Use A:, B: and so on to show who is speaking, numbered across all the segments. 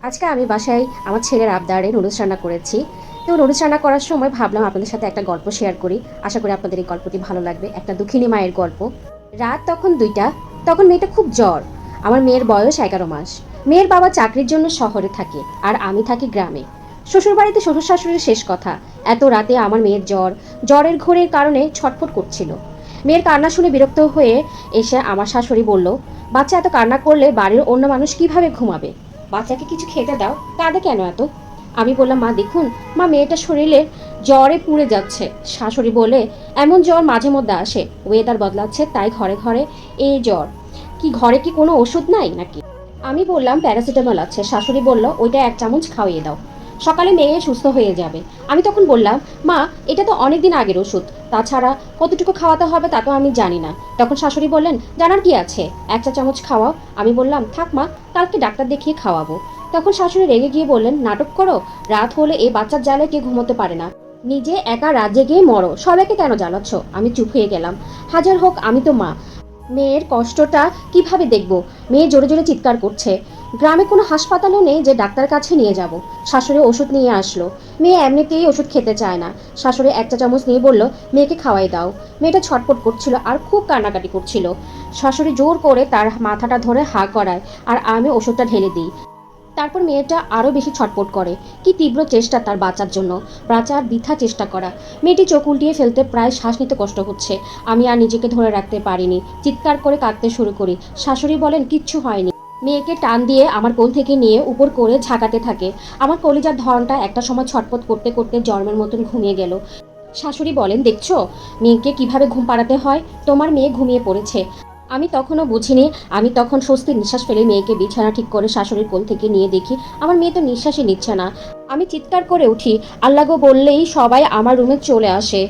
A: আজকে আমি বাসায় আমার ছেলের আবদারে নুডলস রান্না করেছি। তো নুডলস রান্না করার সময় ভাবলাম আপনাদের সাথে একটা গল্প শেয়ার করি। আশা করি আপনাদের এই গল্পটি ভালো লাগবে। একটা দুঃখিনী মায়ের গল্প। রাত তখন ২টা। তখন মেয়েটা খুব জ্বর। আমার মেয়ের বয়স ১১ মাস। মেয়ের বাবা চাকরির জন্য শহরে থাকে আর আমি থাকি গ্রামে। শ্বশুরবাড়িতে শ্বশুর শাশুড়ির শেষ কথা। এত রাতে আমার মেয়ের জ্বরের ঘোরের কারণে ছটফট করছিল। মেয়ের কান্না শুনে বিরক্ত হয়ে এসে আমার শাশুড়ি বলল, বাচ্চা এত কান্না করলে বাড়ির অন্য মানুষ কিভাবে ঘুমাবে? বাচ্চাকে কিছু খেতে দাও, কাঁদে কেন এত? আমি বললাম, মা দেখুন, মা মেয়েটা শরীরে জ্বরে পুড়ে যাচ্ছে। শাশুড়ি বলে, এমন জ্বর মাঝে মধ্যে আসে, ওয়েদার বদলাচ্ছে তাই ঘরে ঘরে এই জ্বর। কি ঘরে কি কোনো ওষুধ নাই নাকি? আমি বললাম প্যারাসিটামল আছে। শাশুড়ি বলল, ওইটা 1 চামচ খাওয়িয়ে দাও, সকালে মেয়ে সুস্থ হয়ে যাবে। আমি তখন বললাম, মা এটা তো অনেক দিন আগের ওষুধ, তাছাড়া কতটুকু খাওয়াতে হবে তা তো আমি জানি না। তখন শাশুড়ি বললেন, জানার কি আছে, 1 চা চামচ খাওয়াও। আমি বললাম, থাক মা, কালকে ডাক্তার দেখিয়ে খাওয়াবো। তখন শাশুড়ি রেগে গিয়ে বললেন, নাটক করো, রাত হলে এই বাচ্চার জ্বালে কেউ ঘুমোতে পারে না, নিজে একা রাত জেগে মরো, সবাইকে কেন জ্বালাচ্ছ? আমি চুপ হয়ে গেলাম। হাজার হোক আমি তো মা, মেয়ের কষ্টটা কিভাবে দেখব? মেয়ে জোরে জোরে চিৎকার করছে। গ্রামে কোনো হাসপাতালও নেই যে ডাক্তার কাছে নিয়ে যাব। শাশুড়ি ওষুধ নিয়ে আসলো। মেয়ে এমনিতেই ওষুধ খেতে চায় না। শাশুড়ি 1 চা চামচ নিয়ে বলল, মেয়েকে খাওয়াই দাও। মেয়েটা ছটপট করছিল আর খুব কান্নাকাটি করছিল। শাশুড়ি জোর করে তার মাথাটা ধরে হা করায় আর আমি ওষুধটা ঢেলে দিই। তারপর মেয়েটা আরও বেশি ছটপট করে। কি তীব্র চেষ্টা তার বাঁচার জন্য, বাঁচার বৃথা চেষ্টা করা। মেয়েটি চোখ উল্টিয়ে ফেলতে প্রায় শ্বাস নিতে কষ্ট হচ্ছে। আমি আর নিজেকে ধরে রাখতে পারিনি, চিৎকার করে কাঁদতে শুরু করি। শাশুড়ি বলেন, কিচ্ছু হয়নি। মেয়েকে টান দিয়ে আমার কোল থেকে নিয়ে উপর করে ঝাঁকাতে থাকে। আমার কলিজার ধরনটা একটা সময় ছটপট করতে করতে জন্মের মতন ঘুমিয়ে গেল। শাশুড়ি বলেন, দেখছো মেয়েকে কিভাবে ঘুম পাড়াতে হয়? তোমার মেয়ে ঘুমিয়ে পড়েছে। আমি তখনও বুঝিনি। আমি তখন স্বস্তির নিঃশ্বাস ফেলে মেয়েকে বিছানা ঠিক করে শাশুড়ির কোল থেকে নিয়ে দেখি আমার মেয়ে তো নিঃশ্বাসই নিচ্ছে না। আমি চিৎকার করে উঠি, আল্লাহ গো বললেই সবাই আমার রুমে চলে আসে।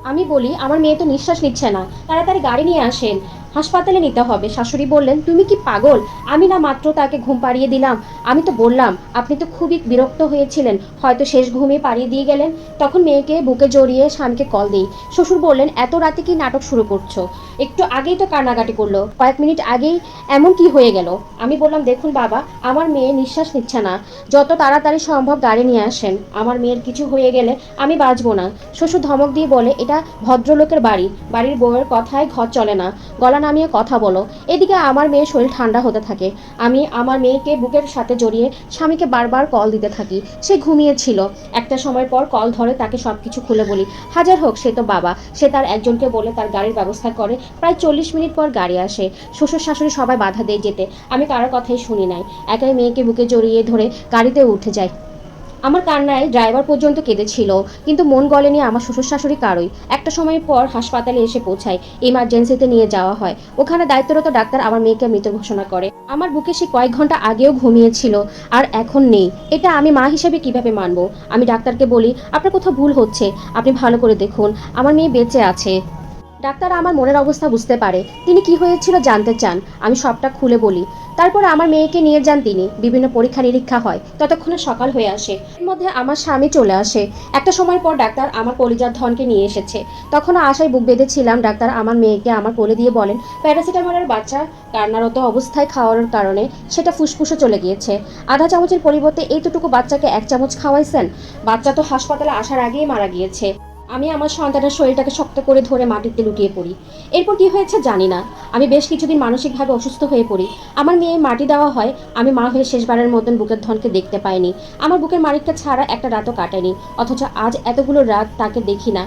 A: আমি বলি, আমার মেয়ে তো নিঃশ্বাস নিচ্ছে না, তাড়াতাড়ি গাড়ি নিয়ে আসেন, হাসপাতালে নিতে হবে। শাশুড়ি বললেন, তুমি কি পাগল? আমি না মাত্র তাকে ঘুম পাড়িয়ে দিলাম। আমি তো বললাম, আপনি তো খুবই বিরক্ত হয়েছিলেন, হয়তো শেষ ঘুমিয়ে পাড়িয়ে দিয়ে গেলেন। তখন মেয়েকে বুকে জড়িয়ে স্বামীকে কল দিই। শ্বশুর বললেন, এত রাতে কি নাটক শুরু করছো? একটু আগেই তো কান্নাকাটি করলো, কয়েক মিনিট আগেই এমন কি হয়ে গেল? আমি বললাম, দেখুন বাবা, আমার মেয়ে নিঃশ্বাস নিচ্ছে না, যত তাড়াতাড়ি সম্ভব গাড়ি নিয়ে আসেন, আমার মেয়ের কিছু হয়ে গেলে আমি বাঁচবো না। শ্বশুর ধমক দিয়ে বলে, এটা ভদ্রলোকের বাড়ি, বাড়ির বউয়ের কথায় ঘর চলে না, গলা নামিয়ে কথা বলো। এদিকে আমার মেয়ের শরীর ঠান্ডা হতে থাকে। আমি আমার মেয়েকে বুকের সাথে জড়িয়ে স্বামীকে বারবার কল দিতে থাকি। সে ঘুমিয়েছিল। একটা সময় পর কল ধরে তাকে সব কিছু খুলে বলি। হাজার হোক সে তো বাবা, সে তার একজনকে বলে তার গাড়ির ব্যবস্থা করে। প্রায় 40 মিনিট পর গাড়ি আসে। শ্বশুর শাশুড়ি সবাই বাধা দিয়ে যেতে, আমি কারোর কথাই শুনি নাই। একাই মেয়েকে বুকে জড়িয়ে ধরে গাড়িতে উঠে যাই। আমার কান্নায় ড্রাইভার পর্যন্ত কেঁদেছিল, কিন্তু মন গলেনি আমার শ্বশুর শাশুড়ি কারোই। একটা সময় পর হাসপাতালে এসে পৌঁছায়। ইমার্জেন্সিতে নিয়ে যাওয়া হয়। ওখানে দায়িত্বরত ডাক্তার আমার মেয়েকে মৃত ঘোষণা করে। আমার বুকে সে কয়েক ঘন্টা আগেও ঘুমিয়েছিল আর এখন নেই। এটা আমি মা হিসেবে কিভাবে মানবো? আমি ডাক্তারকে বলি, আপনার কোথাও ভুল হচ্ছে, আপনি ভালো করে দেখুন, আমার মেয়ে বেঁচে আছে। ডাক্তার আমার মনের অবস্থা বুঝতে পারে, তিনি কি হয়েছিল জানতে চান। আমি সবটা খুলে বলি। তারপরে আমার মেয়েকে নিয়ে যান তিনি, বিভিন্ন পরীক্ষা নিরীক্ষা হয়, ততক্ষণে সকাল হয়ে আসে। এর মধ্যে আমার স্বামী চলে আসে। একটা সময় পর ডাক্তার আমার কলিজার ধনকে নিয়ে এসেছে। তখনও আশায় বুক বেঁধেছিলাম। ডাক্তার আমার মেয়েকে আমার কোলে দিয়ে বলেন, প্যারাসিটামলের বাচ্চা কান্নারত অবস্থায় খাওয়ার কারণে সেটা ফুসফুসে চলে গিয়েছে। আধা চামচের পরিবর্তে এইটুকু বাচ্চাকে 1 চামচ খাওয়াইছেন। বাচ্চা তো হাসপাতালে আসার আগেই মারা গিয়েছে। আমি আমার সন্তানের শরীরটাকে শক্ত করে ধরে মাটিতে লুটিয়ে পড়ি। এরপর কি হয়েছে জানি না। আমি বেশ কিছুদিন মানসিকভাবে অসুস্থ হয়ে পড়ি। আমার মেয়ে মাটি দেওয়া হয়। আমি মা হয়ে শেষবারের মতন বুকের ধনকে দেখতে পাইনি। আমার বুকের মালিকটা ছাড়া একটা রাতও কাটেনি। অথচ আজ এতগুলো রাত তাকে দেখি না,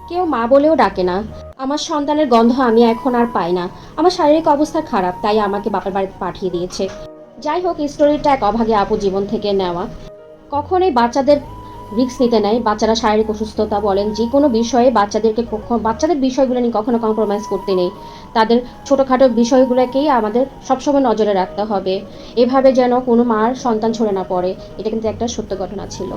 A: কেউ মা বলেও ডাকে না। আমার সন্তানের গন্ধ আমি এখন আর পাই না। আমার শারীরিক অবস্থা খারাপ, তাই আমাকে বাপের বাড়িতে পাঠিয়ে দিয়েছে। যাই হোক, স্টোরিটা এক অভাগী আপু জীবন থেকে নেওয়া। কখনোই বাচ্চাদের রিস্ক নিতে নেয়। বাচ্চারা শারীরিক অসুস্থতা বলেন যে কোনো বিষয়ে বাচ্চাদের বিষয়গুলো নিয়ে কখনো কম্প্রোমাইজ করতে নেই। তাদের ছোটোখাটো বিষয়গুলোকেই আমাদের সবসময় নজরে রাখতে হবে, এভাবে যেন কোনো মার সন্তান ছড়ে না পড়ে। এটা কিন্তু একটা সত্য ঘটনা ছিল।